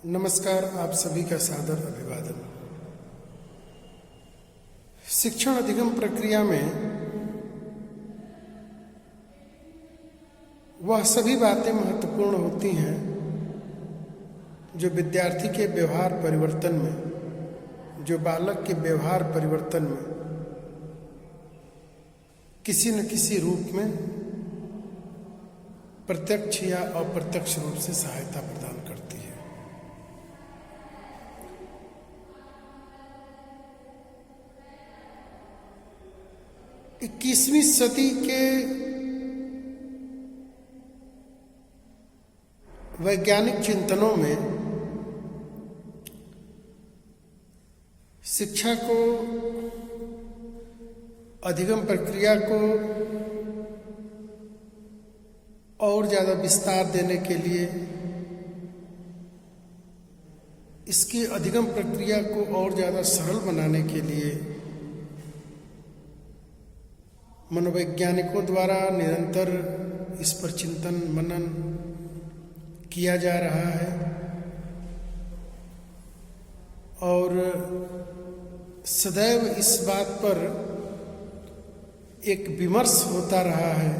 नमस्कार, आप सभी का सादर अभिवादन। शिक्षण अधिगम प्रक्रिया में वह सभी बातें महत्वपूर्ण होती हैं जो विद्यार्थी के व्यवहार परिवर्तन में, जो बालक के व्यवहार परिवर्तन में किसी न किसी रूप में प्रत्यक्ष या अप्रत्यक्ष रूप से सहायता प्रदान करती है। 21वीं सदी के वैज्ञानिक चिंतनों में शिक्षा को, अधिगम प्रक्रिया को और ज़्यादा विस्तार देने के लिए, इसकी अधिगम प्रक्रिया को और ज़्यादा सरल बनाने के लिए मनोवैज्ञानिकों द्वारा निरंतर इस पर चिंतन मनन किया जा रहा है और सदैव इस बात पर एक विमर्श होता रहा है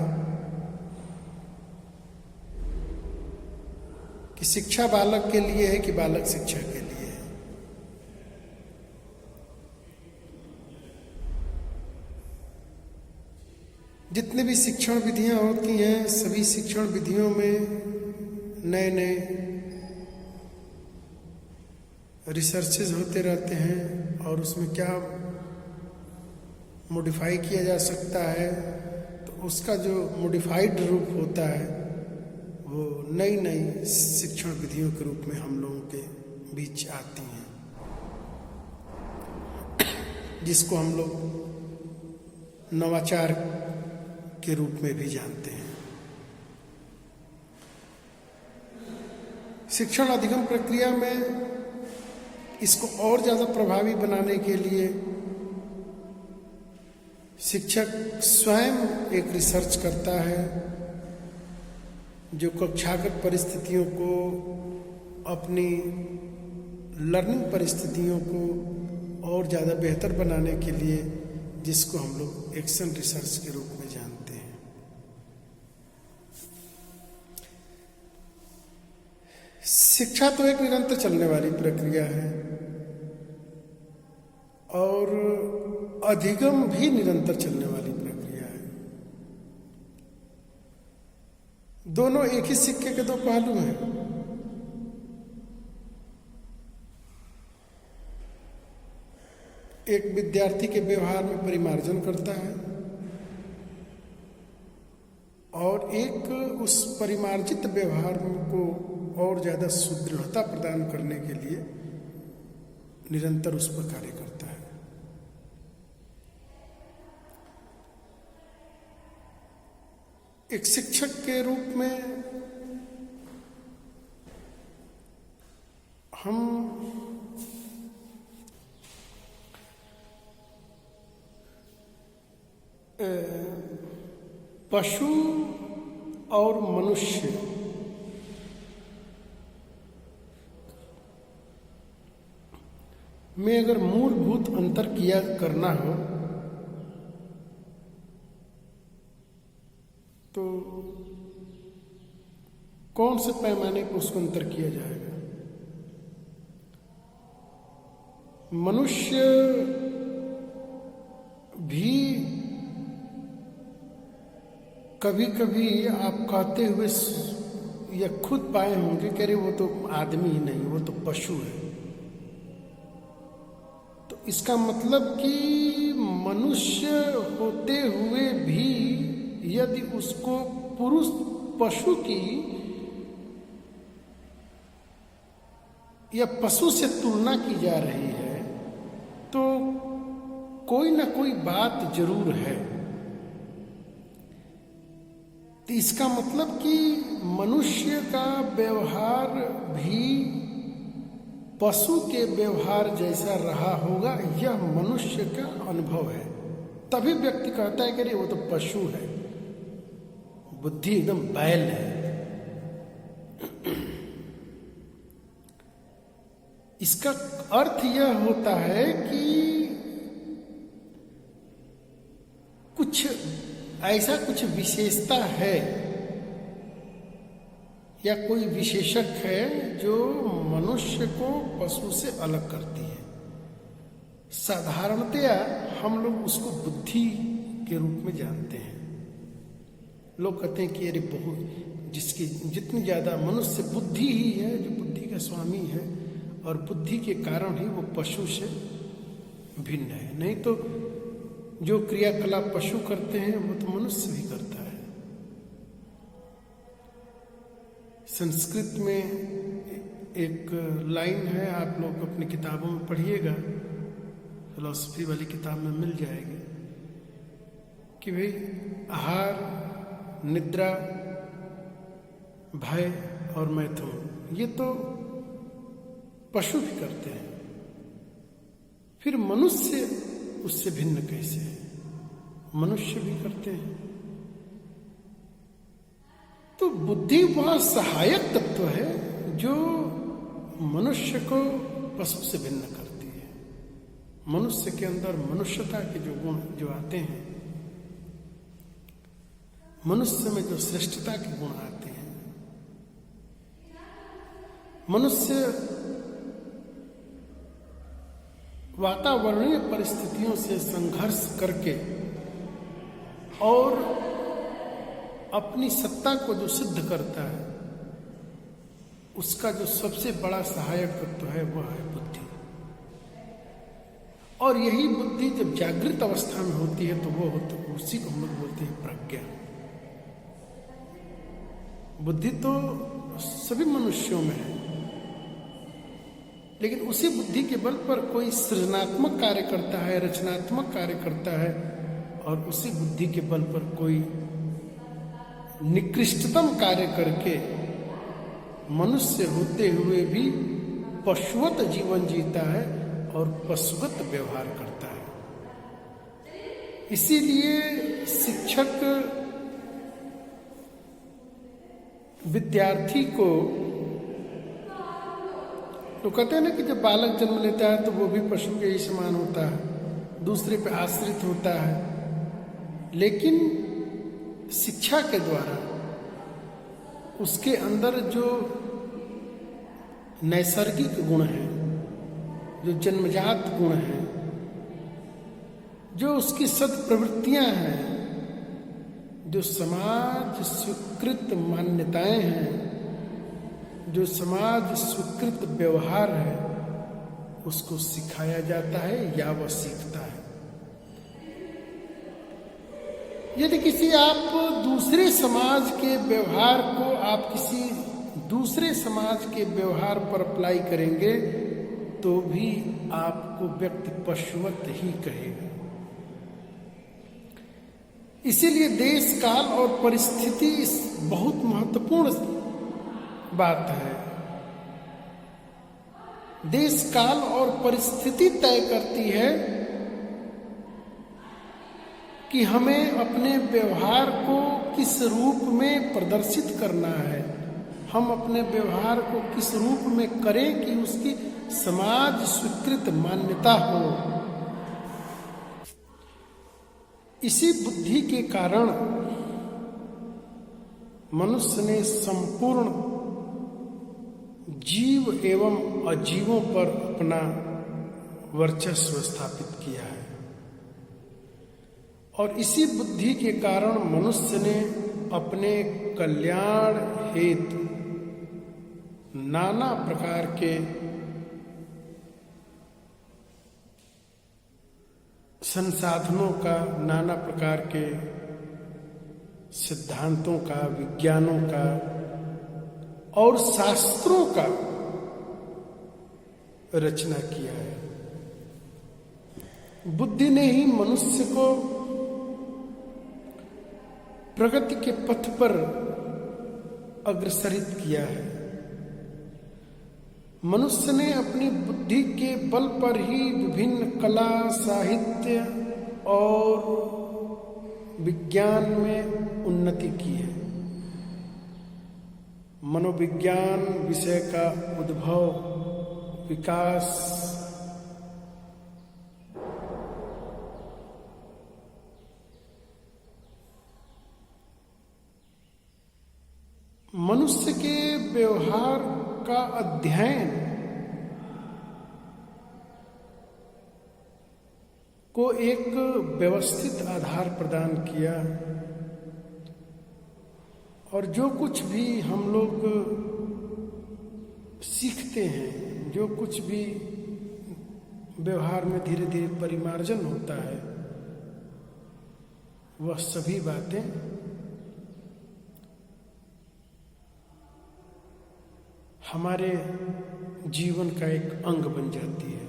कि शिक्षा बालक के लिए है कि बालक शिक्षा के लिए है। जितने भी शिक्षण विधियां होती हैं, सभी शिक्षण विधियों में नए नए रिसर्चेज होते रहते हैं और उसमें क्या मॉडिफाई किया जा सकता है, तो उसका जो मॉडिफाइड रूप होता है वो नई नई शिक्षण विधियों के रूप में हम लोगों के बीच आती हैं, जिसको हम लोग नवाचार के रूप में भी जानते हैं। शिक्षण अधिगम प्रक्रिया में इसको और ज़्यादा प्रभावी बनाने के लिए शिक्षक स्वयं एक रिसर्च करता है जो कक्षागत परिस्थितियों को, अपनी लर्निंग परिस्थितियों को और ज़्यादा बेहतर बनाने के लिए, जिसको हम लोग एक्शन रिसर्च के रूप में जानते हैं। शिक्षा तो एक निरंतर चलने वाली प्रक्रिया है और अधिगम भी निरंतर चलने वाली प्रक्रिया है। दोनों एक ही सिक्के के दो पहलू हैं। एक विद्यार्थी के व्यवहार में परिमार्जन करता है और एक उस परिमार्जित व्यवहार को और ज़्यादा सुदृढ़ता प्रदान करने के लिए निरंतर उस पर कार्य करता है। एक शिक्षक के रूप में हम पशु और मनुष्य में अगर मूलभूत अंतर किया करना हो तो कौन से पैमाने पर उसको अंतर किया जाएगा? मनुष्य भी कभी कभी आप कहते हुए या खुद पाए होंगे कि अरे वो तो आदमी ही नहीं, वो तो पशु है। तो इसका मतलब कि मनुष्य होते हुए भी यदि उसको पुरुष पशु की या पशु से तुलना की जा रही है तो कोई ना कोई बात जरूर है। तो इसका मतलब कि मनुष्य का व्यवहार भी पशु के व्यवहार जैसा रहा होगा, यह मनुष्य का अनुभव है। तभी व्यक्ति कहता है कि वो तो पशु है, बुद्धि एकदम बैल है। इसका अर्थ यह होता है कि कुछ ऐसा कुछ विशेषता है या कोई विशेषक है जो मनुष्य को पशु से अलग करती है। साधारणतया हम लोग उसको बुद्धि के रूप में जानते हैं। लोग कहते हैं कि अरे बहुत जिसकी जितनी ज्यादा मनुष्य बुद्धि ही है जो बुद्धि का स्वामी है और बुद्धि के कारण ही वो पशु से भिन्न है। नहीं तो जो क्रियाकलाप पशु करते हैं वो तो मनुष्य भी करता है। संस्कृत में एक लाइन है, आप लोग अपनी किताबों में पढ़िएगा, फिलॉसफी वाली किताब में मिल जाएगी, कि भाई आहार, निद्रा, भय और मैथुन ये तो पशु भी करते हैं, फिर मनुष्य उससे भिन्न कैसे है? मनुष्य भी करते हैं। तो बुद्धि वह सहायक तत्व है जो मनुष्य को पशु से भिन्न करती है। मनुष्य के अंदर मनुष्यता के जो गुण जो आते हैं, मनुष्य में जो श्रेष्ठता के गुण आते हैं, मनुष्य वातावरणीय परिस्थितियों से संघर्ष करके और अपनी सत्ता को जो सिद्ध करता है, उसका जो सबसे बड़ा सहायक तत्व है वह है बुद्धि। और यही बुद्धि जब जागृत अवस्था में होती है तो वो होती, उसी को हम लोग बोलते हैं प्रज्ञा। बुद्धि तो सभी मनुष्यों में है, लेकिन उसी बुद्धि के बल पर कोई सृजनात्मक कार्य करता है, रचनात्मक कार्य करता है, और उसी बुद्धि के बल पर कोई निकृष्टतम कार्य करके मनुष्य होते हुए भी पशुवत जीवन जीता है और पशुवत व्यवहार करता है। इसीलिए शिक्षक विद्यार्थी को तो कहते हैं ना कि जब बालक जन्म लेता है तो वो भी पशु के ही समान होता है, दूसरे पे आश्रित होता है। लेकिन शिक्षा के द्वारा उसके अंदर जो नैसर्गिक गुण हैं, जो जन्मजात गुण हैं, जो उसकी सद्प्रवृत्तियां हैं, जो समाज स्वीकृत मान्यताएं हैं, जो समाज स्वीकृत व्यवहार है, उसको सिखाया जाता है या वह सीखता है। यदि किसी आप दूसरे समाज के व्यवहार को आप किसी दूसरे समाज के व्यवहार पर अप्लाई करेंगे तो भी आपको व्यक्ति पशुवत ही कहेगा। इसीलिए देश काल और परिस्थिति इस बहुत महत्वपूर्ण बात है। देश काल और परिस्थिति तय करती है कि हमें अपने व्यवहार को किस रूप में प्रदर्शित करना है, हम अपने व्यवहार को किस रूप में करें कि उसकी समाज स्वीकृत मान्यता हो। इसी बुद्धि के कारण मनुष्य ने संपूर्ण जीव एवं अजीवों पर अपना वर्चस्व स्थापित किया है। और इसी बुद्धि के कारण मनुष्य ने अपने कल्याण हेतु नाना प्रकार के संसाधनों का, नाना प्रकार के सिद्धांतों का, विज्ञानों का और शास्त्रों का रचना किया है। बुद्धि ने ही मनुष्य को प्रगति के पथ पर अग्रसरित किया है। मनुष्य ने अपनी बुद्धि के बल पर ही विभिन्न कला, साहित्य और विज्ञान में उन्नति की है। मनोविज्ञान विषय का उद्भव विकास, मनुष्य के व्यवहार का अध्ययन को एक व्यवस्थित आधार प्रदान किया, और जो कुछ भी हम लोग सीखते हैं, जो कुछ भी व्यवहार में धीरे धीरे परिमार्जन होता है, वह सभी बातें हमारे जीवन का एक अंग बन जाती है।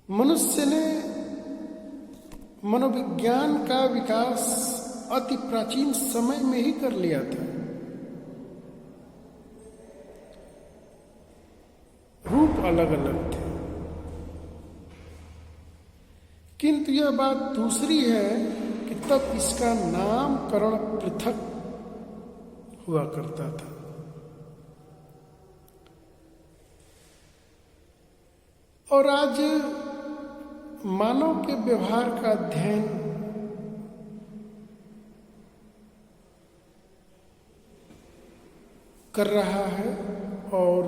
मनुष्य ने मनोविज्ञान का विकास अति प्राचीन समय में ही कर लिया था। रूप अलग अलग थे, किंतु यह बात दूसरी है कि तब इसका नामकरण पृथक हुआ करता था। और आज मानव के व्यवहार का अध्ययन कर रहा है, और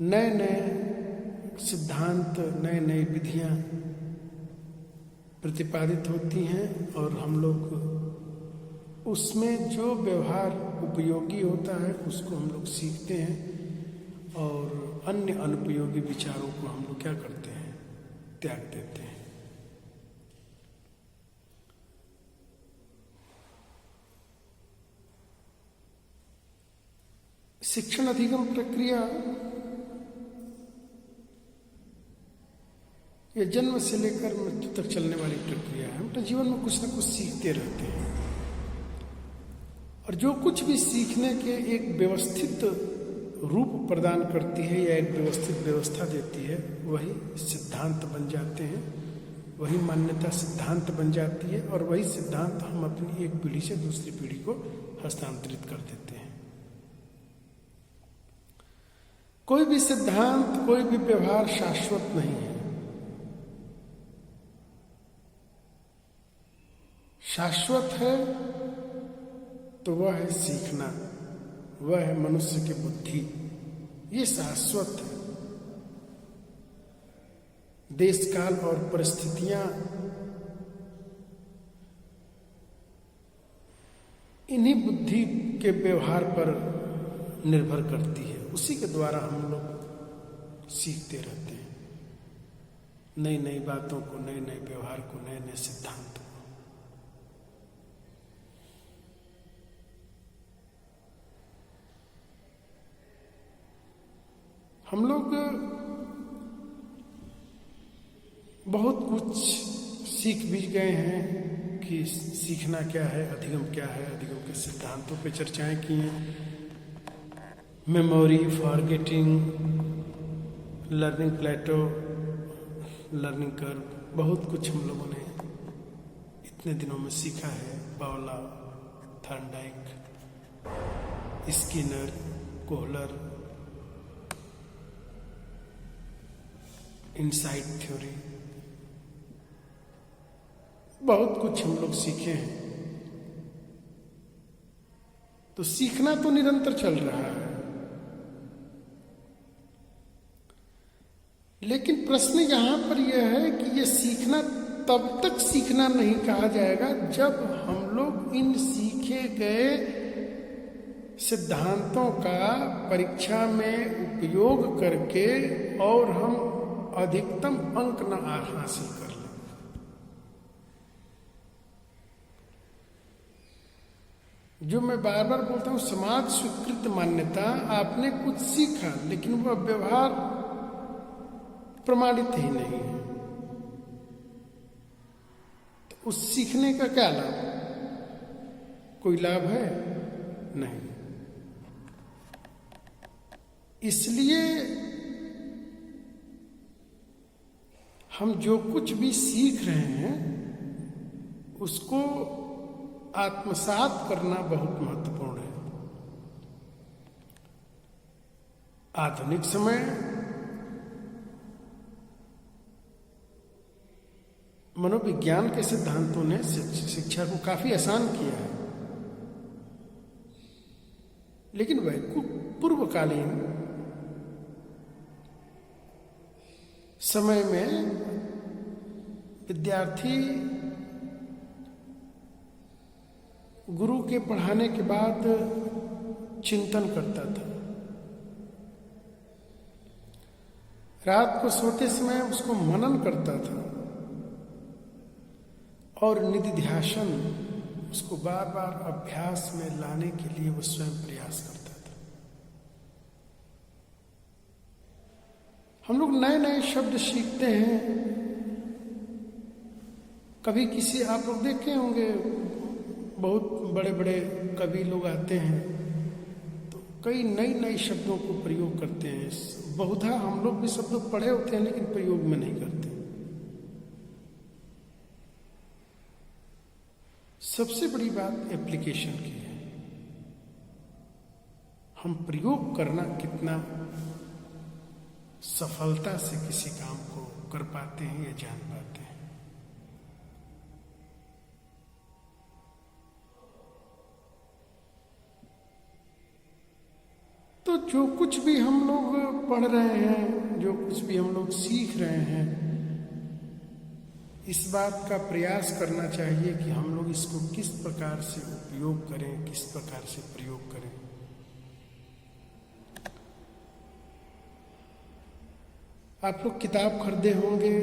नए नए सिद्धांत, नए नई विधियां प्रतिपादित होती हैं, और हम लोग उसमें जो व्यवहार उपयोगी होता है उसको हम लोग सीखते हैं, और अन्य अनुपयोगी विचारों को हम लोग क्या करते हैं, त्याग देते हैं। शिक्षण अधिगम प्रक्रिया ये जन्म से लेकर मृत्यु तक चलने वाली प्रक्रिया है। हम तो जीवन में कुछ ना कुछ सीखते रहते हैं, और जो कुछ भी सीखने के एक व्यवस्थित रूप प्रदान करती है या एक व्यवस्थित व्यवस्था देती है, वही सिद्धांत बन जाते हैं, वही मान्यता सिद्धांत बन जाती है, और वही सिद्धांत हम अपनी एक पीढ़ी से दूसरी पीढ़ी को हस्तांतरित कर देते हैं। कोई भी सिद्धांत, कोई भी व्यवहार शाश्वत नहीं है। शाश्वत है तो वह है सीखना, वह है मनुष्य की बुद्धि, ये शाश्वत है। देश काल और परिस्थितियां इन्हीं बुद्धि के व्यवहार पर निर्भर करती है, उसी के द्वारा हम लोग सीखते रहते हैं नई नई बातों को, नए नए व्यवहार को, नए नए सिद्धांत को। हम लोग बहुत कुछ सीख भी गए हैं कि सीखना क्या है, अधिगम क्या है, अधिगम के सिद्धांतों पे चर्चाएं की हैं। मेमोरी, फॉरगेटिंग, लर्निंग प्लेटो, लर्निंग कर्व, बहुत कुछ हम लोगों ने इतने दिनों में सीखा है। बावला, Thorndike, Skinner, Kohler, insight theory, बहुत कुछ हम लोग सीखे हैं। तो सीखना तो निरंतर चल रहा है, लेकिन प्रश्न यहां पर यह है कि यह सीखना तब तक सीखना नहीं कहा जाएगा जब हम लोग इन सीखे गए सिद्धांतों का परीक्षा में उपयोग करके और हम अधिकतम अंक न हासिल कर लें। जो मैं बार बार बोलता हूं, समाज स्वीकृत मान्यता, आपने कुछ सीखा लेकिन वह व्यवहार प्रमाणित ही नहीं है, तो उस सीखने का क्या लाभ? कोई लाभ है? नहीं। इसलिए हम जो कुछ भी सीख रहे हैं उसको आत्मसात करना बहुत महत्वपूर्ण है। आधुनिक समय मनोविज्ञान के सिद्धांतों ने शिक्षा को काफी आसान किया है, लेकिन वह पूर्वकालीन समय में विद्यार्थी गुरु के पढ़ाने के बाद चिंतन करता था। रात को सोते समय उसको मनन करता था और निधिध्यासन उसको बार बार अभ्यास में लाने के लिए वो स्वयं प्रयास करता था। हम लोग नए नए शब्द सीखते हैं। कभी किसी, आप लोग देखे होंगे बहुत बड़े बड़े कवि लोग आते हैं तो कई नई नई शब्दों को प्रयोग करते हैं। बहुधा हम लोग भी शब्द पढ़े होते हैं लेकिन प्रयोग में नहीं करते। सबसे बड़ी बात एप्लीकेशन की है। हम प्रयोग करना कितना सफलता से किसी काम को कर पाते हैं या जान पाते हैं। तो जो कुछ भी हम लोग पढ़ रहे हैं, जो कुछ भी हम लोग सीख रहे हैं, इस बात का प्रयास करना चाहिए कि हम लोग इसको किस प्रकार से उपयोग करें, किस प्रकार से प्रयोग करें। आप लोग किताब खरीदे होंगे,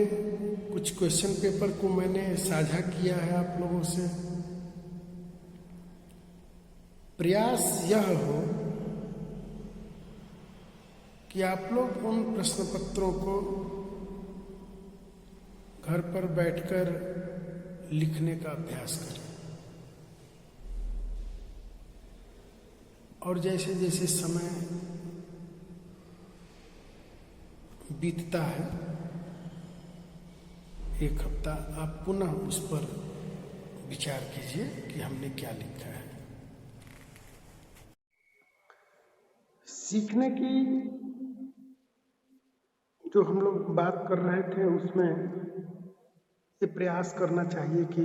कुछ क्वेश्चन पेपर को मैंने साझा किया है आप लोगों से। प्रयास यह हो कि आप लोग उन प्रश्न पत्रों को घर पर बैठकर लिखने का अभ्यास करें और जैसे जैसे समय बीतता है, एक हफ्ता आप पुनः उस पर विचार कीजिए कि हमने क्या लिखा है। सीखने की जो हम लोग बात कर रहे थे उसमें ये प्रयास करना चाहिए कि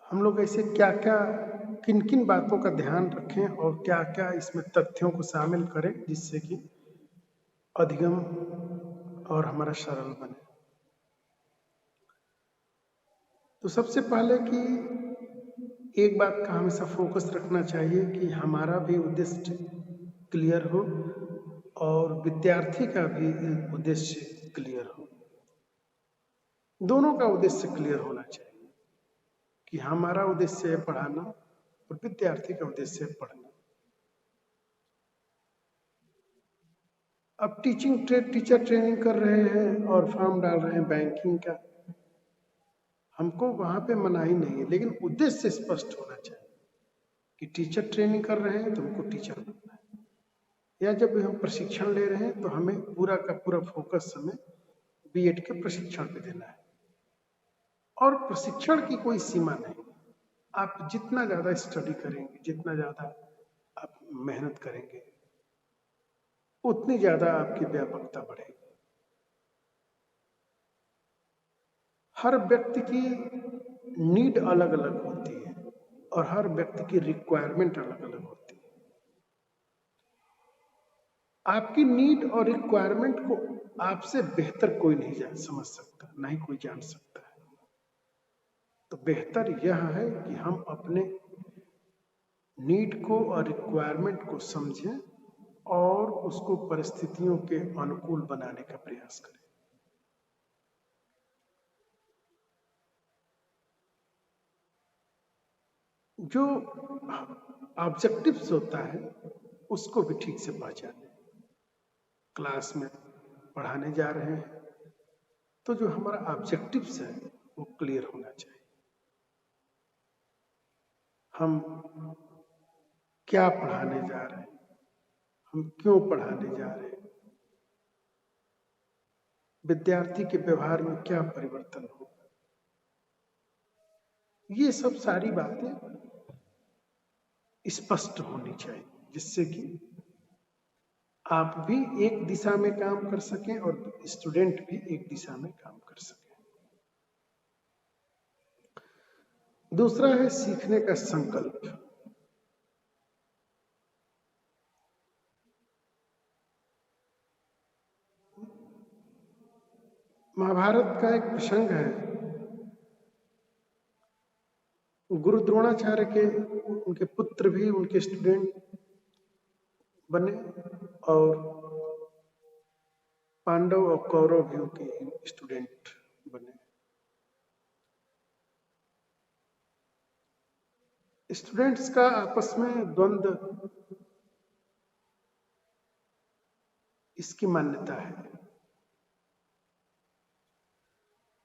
हम लोग ऐसे क्या क्या, किन किन बातों का ध्यान रखें और क्या क्या इसमें तथ्यों को शामिल करें जिससे कि अधिगम और हमारा सरल बने। तो सबसे पहले कि एक बात का हमेशा फोकस रखना चाहिए कि हमारा भी उद्देश्य क्लियर हो और विद्यार्थी का भी उद्देश्य क्लियर हो। दोनों का उद्देश्य क्लियर होना चाहिए कि हमारा उद्देश्य है पढ़ाना और विद्यार्थी का उद्देश्य है पढ़ना। अब टीचर ट्रेनिंग कर रहे हैं और फॉर्म डाल रहे हैं बैंकिंग का, हमको वहां पे मनाही नहीं है, लेकिन उद्देश्य स्पष्ट होना चाहिए कि टीचर ट्रेनिंग कर रहे हैं तो हमको टीचर बनना है, या जब हम प्रशिक्षण ले रहे हैं तो हमें पूरा का पूरा फोकस हमें बीएड के प्रशिक्षण पे देना है। और प्रशिक्षण की कोई सीमा नहीं। आप जितना ज्यादा स्टडी करेंगे, जितना ज्यादा आप मेहनत करेंगे, उतनी ज्यादा आपकी व्यापकता बढ़ेगी। हर व्यक्ति की नीड अलग अलग होती है और हर व्यक्ति की रिक्वायरमेंट अलग अलग होती है। आपकी नीड और रिक्वायरमेंट को आपसे बेहतर कोई नहीं समझ सकता, ना ही कोई जान सकता है। तो बेहतर यह है कि हम अपने नीड को और रिक्वायरमेंट को समझें और उसको परिस्थितियों के अनुकूल बनाने का प्रयास करें। जो ऑब्जेक्टिव्स होता है उसको भी ठीक से पहचानें। क्लास में पढ़ाने जा रहे हैं तो जो हमारा ऑब्जेक्टिव्स है वो क्लियर होना चाहिए। हम क्या पढ़ाने जा रहे हैं, हम क्यों पढ़ाने जा रहे हैं, विद्यार्थी के व्यवहार में क्या परिवर्तन होगा, ये सब सारी बातें स्पष्ट होनी चाहिए, जिससे कि आप भी एक दिशा में काम कर सकें और स्टूडेंट भी एक दिशा में काम कर सकें। दूसरा है सीखने का संकल्प। महाभारत का एक प्रसंग है, गुरु द्रोणाचार्य के उनके पुत्र भी उनके स्टूडेंट बने और पांडव और कौरव भी उनके स्टूडेंट बने। स्टूडेंट्स का आपस में द्वंद्व, इसकी मान्यता है।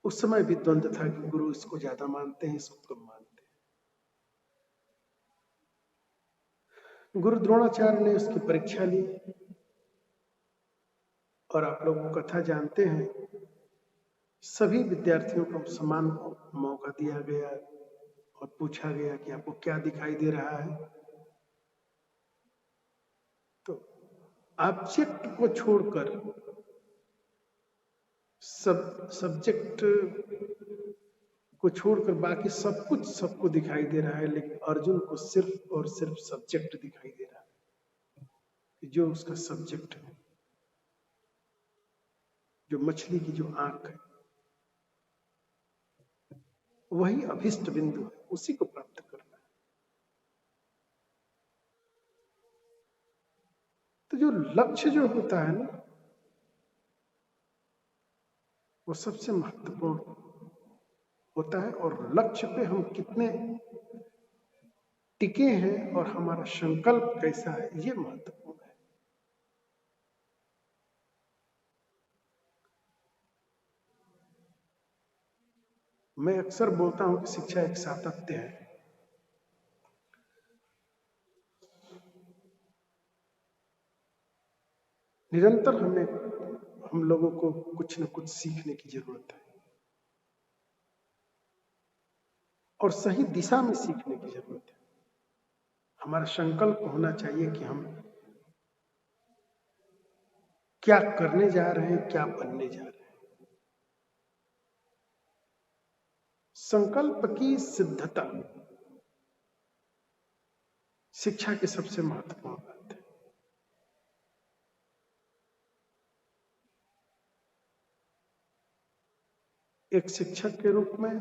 उस समय भी द्वंद्व था कि गुरु इसको ज्यादा मानते हैं, इसको कम मानते हैं। गुरु द्रोणाचार्य ने उसकी परीक्षा ली और आप लोग वो कथा जानते हैं, सभी विद्यार्थियों को समान मौका दिया गया और पूछा गया कि आपको क्या दिखाई दे रहा है। तो ऑब्जेक्ट को छोड़कर सब्जेक्ट को छोड़कर बाकी सब कुछ सबको दिखाई दे रहा है, लेकिन अर्जुन को सिर्फ और सिर्फ सब्जेक्ट दिखाई दे रहा है, जो उसका सब्जेक्ट है, जो मछली की जो आंख है, वही अभिष्ट बिंदु है, उसी को प्राप्त करना है। तो जो लक्ष्य जो होता है ना, वो सबसे महत्वपूर्ण होता है, और लक्ष्य पे हम कितने टिके हैं और हमारा संकल्प कैसा है, ये महत्वपूर्ण है। मैं अक्सर बोलता हूं कि शिक्षा एक सातत्य है। निरंतर हम लोगों को कुछ न कुछ सीखने की जरूरत है और सही दिशा में सीखने की जरूरत है। हमारा संकल्प होना चाहिए कि हम क्या करने जा रहे हैं, क्या बनने जा रहे हैं। संकल्प की सिद्धता शिक्षा की सबसे महत्वपूर्ण बात है। एक शिक्षक के रूप में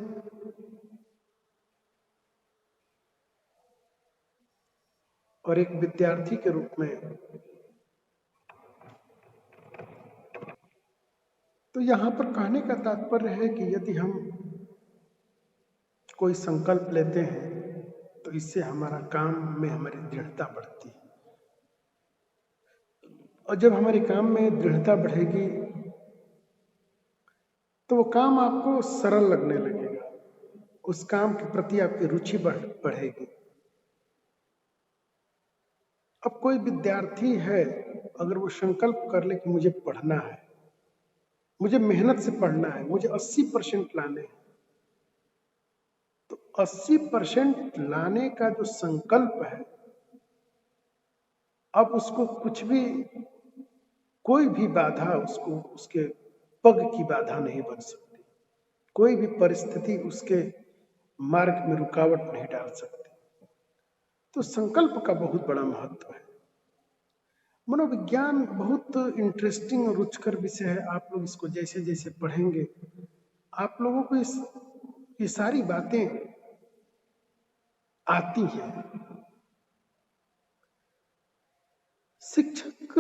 और एक विद्यार्थी के रूप में, तो यहां पर कहने का तात्पर्य है कि यदि हम कोई संकल्प लेते हैं तो इससे हमारा काम में हमारी दृढ़ता बढ़ती है, और जब हमारे काम में दृढ़ता बढ़ेगी तो वो काम आपको सरल लगने लगेगा, उस काम के प्रति आपकी रुचि बढ़ेगी। अब कोई विद्यार्थी है, अगर वो संकल्प कर ले कि मुझे पढ़ना है, मुझे मेहनत से पढ़ना है, मुझे 80% लाने हैं, तो 80% लाने का जो संकल्प है, अब उसको कुछ भी, कोई भी बाधा उसको, उसके पग की बाधा नहीं बन सकती, कोई भी परिस्थिति उसके मार्ग में रुकावट नहीं डाल सकती। तो संकल्प का बहुत बड़ा महत्व है। मनोविज्ञान बहुत इंटरेस्टिंग और रुचिकर विषय है। आप लोग इसको जैसे जैसे पढ़ेंगे, आप लोगों को ये सारी बातें आती हैं। शिक्षक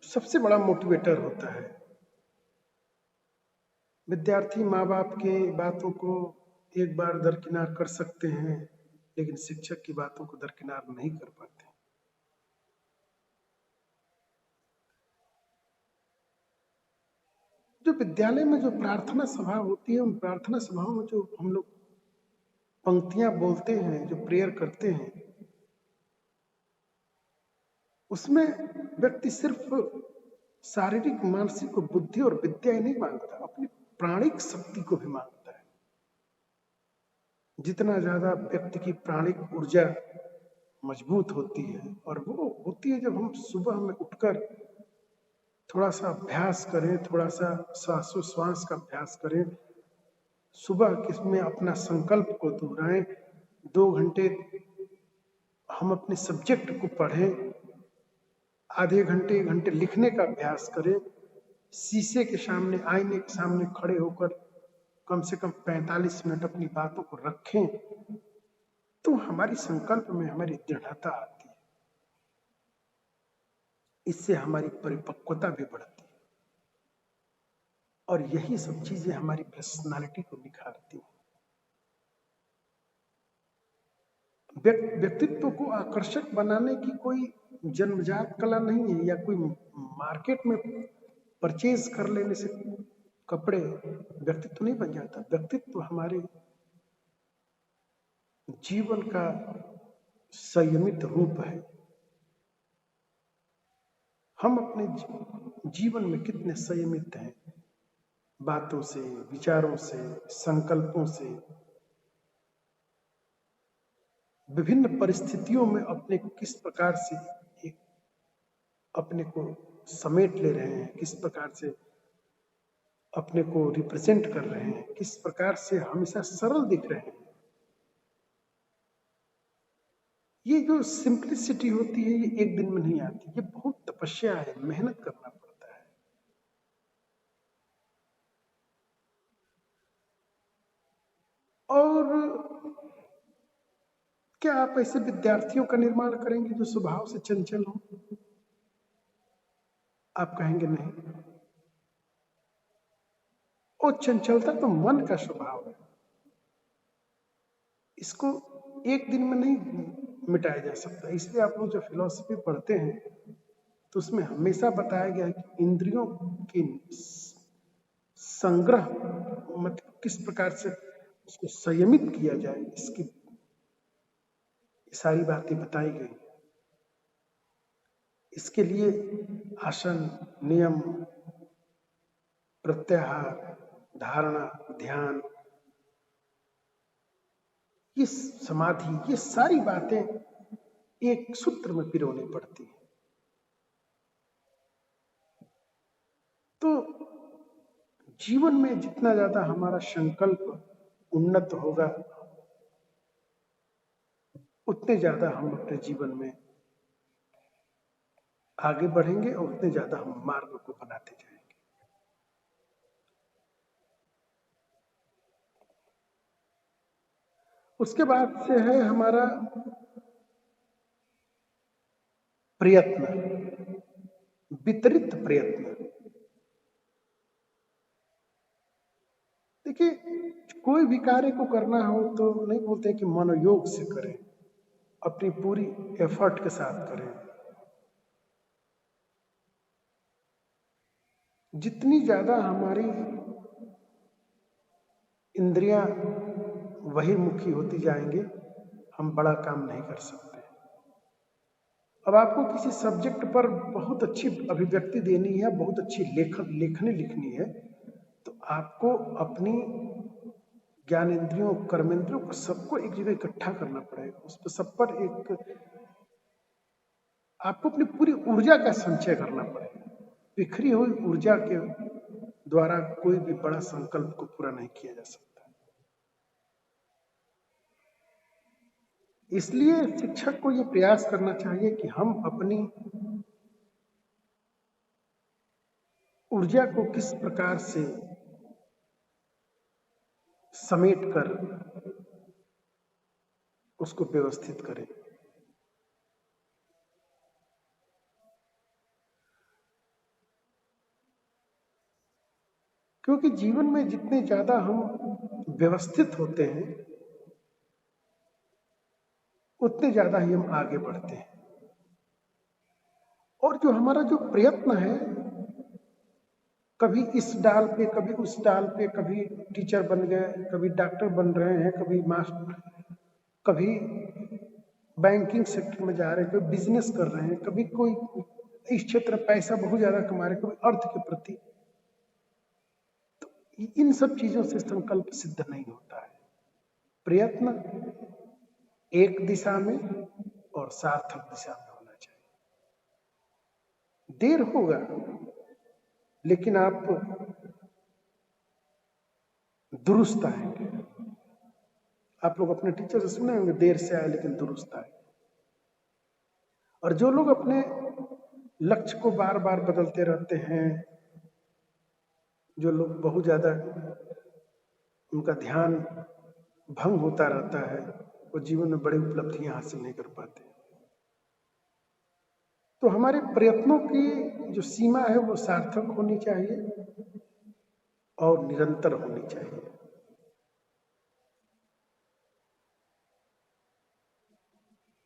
सबसे बड़ा मोटिवेटर होता है। विद्यार्थी माँ बाप के बातों को एक बार दरकिनार कर सकते हैं, लेकिन शिक्षक की बातों को दरकिनार नहीं कर पाते। जो विद्यालय में जो प्रार्थना सभा होती है, उन प्रार्थना सभाओं में जो हम लोग पंक्तियां बोलते हैं, जो प्रेयर करते हैं, उसमें व्यक्ति सिर्फ शारीरिक, मानसिक और बुद्धि और विद्या ही नहीं मांगता, अपनी प्राणिक शक्ति को भी मांगता है। जितना ज्यादा व्यक्ति की प्राणिक ऊर्जा मजबूत होती है, और वो होती है जब हम सुबह में उठकर थोड़ा सा अभ्यास करें, थोड़ा सा श्वासोश्वास का अभ्यास करें, सुबह किसमें अपना संकल्प को दोहराएं, 2 घंटे हम अपने सब्जेक्ट को पढ़ें, आधे घंटे 1 घंटे लिखने का अभ्यास करें, शीशे के सामने, आईने के सामने खड़े होकर कम से कम 45 मिनट अपनी बातों को रखें, तो हमारी संकल्प में हमारी दृढ़ता आती है। इससे हमारी परिपक्वता भी बढ़ती है, और यही सब चीजें हमारी पर्सनालिटी को निखारती हैं। व्यक्तित्व को आकर्षक बनाने की कोई जन्मजात कला नहीं है, या कोई मार्केट में परचेज कर लेने से कपड़े व्यक्तित्व नहीं बन जाता। व्यक्तित्व हमारे जीवन का संयमित रूप है। हम अपने जीवन में कितने संयमित हैं, बातों से, विचारों से, संकल्पों से, विभिन्न परिस्थितियों में अपने को किस प्रकार से अपने को समेट ले रहे हैं, किस प्रकार से अपने को रिप्रेजेंट कर रहे हैं, किस प्रकार से हमेशा सरल दिख रहे हैं। ये जो सिंप्लिसिटी होती है, ये एक दिन में नहीं आती, ये बहुत तपस्या है, मेहनत करना पड़ता है। और क्या आप ऐसे विद्यार्थियों का निर्माण करेंगे जो स्वभाव से चंचल हो? आप कहेंगे नहीं। और चंचलता तो मन का स्वभाव है, इसको एक दिन में नहीं मिटाया जा सकता। इसलिए आप लोग जो फिलॉसफी पढ़ते हैं तो उसमें हमेशा बताया गया है कि इंद्रियों की संग्रह, मतलब किस प्रकार से उसको संयमित किया जाए, इसकी सारी बातें बताई गई। इसके लिए आसन, नियम, प्रत्याहार, धारणा, ध्यान, ये समाधि, ये सारी बातें एक सूत्र में पिरोनी पड़ती है। तो जीवन में जितना ज्यादा हमारा संकल्प उन्नत होगा, उतने ज्यादा हम अपने जीवन में आगे बढ़ेंगे, और उतने ज्यादा हम मार्ग को बनाते जाएंगे। उसके बाद से है हमारा प्रयत्न, वितरित प्रयत्न। देखिए, कोई भी कार्य को करना हो तो नहीं बोलते कि मनोयोग से करें, अपनी पूरी एफर्ट के साथ करें। जितनी ज्यादा हमारी इंद्रियां बहिर्मुखी होती जाएंगे, हम बड़ा काम नहीं कर सकते। अब आपको किसी सब्जेक्ट पर बहुत अच्छी अभिव्यक्ति देनी है, बहुत अच्छी लेखनी लिखनी है, तो आपको अपनी ज्ञानेंद्रियों, कर्मेंद्रियों को सबको एक जगह इकट्ठा करना पड़ेगा। उस पर सब पर आपको अपनी पूरी ऊर्जा का संचय करना पड़ेगा। बिखरी हुई ऊर्जा के द्वारा कोई भी बड़ा संकल्प को पूरा नहीं किया जा सकता। इसलिए शिक्षक को यह प्रयास करना चाहिए कि हम अपनी ऊर्जा को किस प्रकार से समेट कर उसको व्यवस्थित करें। क्योंकि जीवन में जितने ज्यादा हम व्यवस्थित होते हैं, उतने ज्यादा ही हम आगे बढ़ते हैं। और जो हमारा जो प्रयत्न है, कभी इस डाल पे, कभी उस डाल पे, कभी टीचर बन गए, कभी डॉक्टर बन रहे हैं, कभी मास्टर, कभी बैंकिंग सेक्टर में जा रहे हैं, कभी बिजनेस कर रहे हैं, कभी कोई इस क्षेत्र में पैसा बहुत ज्यादा कमा रहे हैं, कभी अर्थ के प्रति। तो इन सब चीजों से संकल्प सिद्ध नहीं होता है। प्रयत्न एक दिशा में और सार्थक दिशा में होना चाहिए। देर होगा लेकिन आप दुरुस्त आएंगे। आप लोग अपने टीचर से सुने होंगे, देर से आए लेकिन दुरुस्त आए। और जो लोग अपने लक्ष्य को बार बार बदलते रहते हैं, जो लोग बहुत ज्यादा उनका ध्यान भंग होता रहता है, वो जीवन में बड़ी उपलब्धियां हासिल नहीं कर पाते। तो हमारे प्रयत्नों की जो सीमा है वो सार्थक होनी चाहिए और निरंतर होनी चाहिए।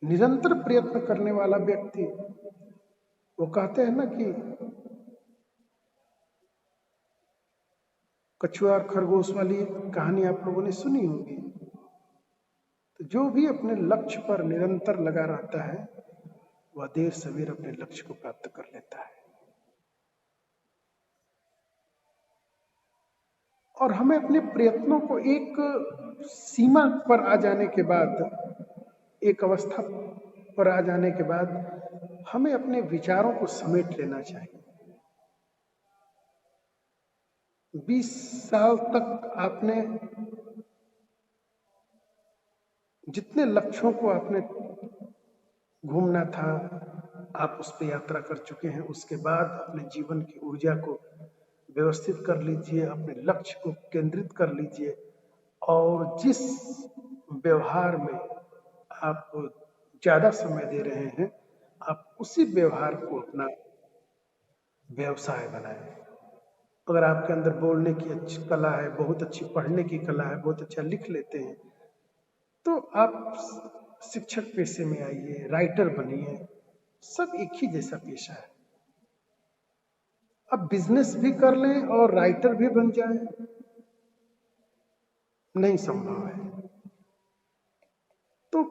निरंतर प्रयत्न करने वाला व्यक्ति, वो कहते हैं ना कि कछुआ और खरगोश वाली कहानी आप लोगों ने सुनी होगी। तो जो भी अपने लक्ष्य पर निरंतर लगा रहता है वह देर सवेर अपने लक्ष्य को प्राप्त कर लेता है। और हमें अपने प्रयत्नों को एक सीमा पर आ जाने के बाद, एक अवस्था पर आ जाने के बाद हमें अपने विचारों को समेट लेना चाहिए। 20 साल तक आपने जितने लक्ष्यों को आपने घूमना था, आप उस पर यात्रा कर चुके हैं। उसके बाद अपने जीवन की ऊर्जा को व्यवस्थित कर लीजिए, अपने लक्ष्य को केंद्रित कर लीजिए और जिस व्यवहार में आप ज्यादा समय दे रहे हैं, आप उसी व्यवहार को अपना व्यवसाय बनाएं। अगर आपके अंदर बोलने की अच्छी कला है, बहुत अच्छी पढ़ने की कला है, बहुत अच्छा लिख लेते हैं, तो आप शिक्षक पेशे में आइए, राइटर बनिए। सब एक ही जैसा पेशा है। अब बिजनेस भी कर लें और राइटर भी बन जाए, नहीं संभव है। तो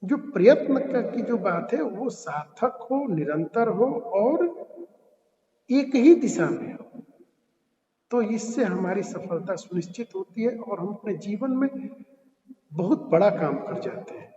जो प्रयत्न की जो बात है वो सार्थक हो, निरंतर हो और एक ही दिशा में हो, तो इससे हमारी सफलता सुनिश्चित होती है और हम अपने जीवन में बहुत बड़ा काम कर जाते हैं।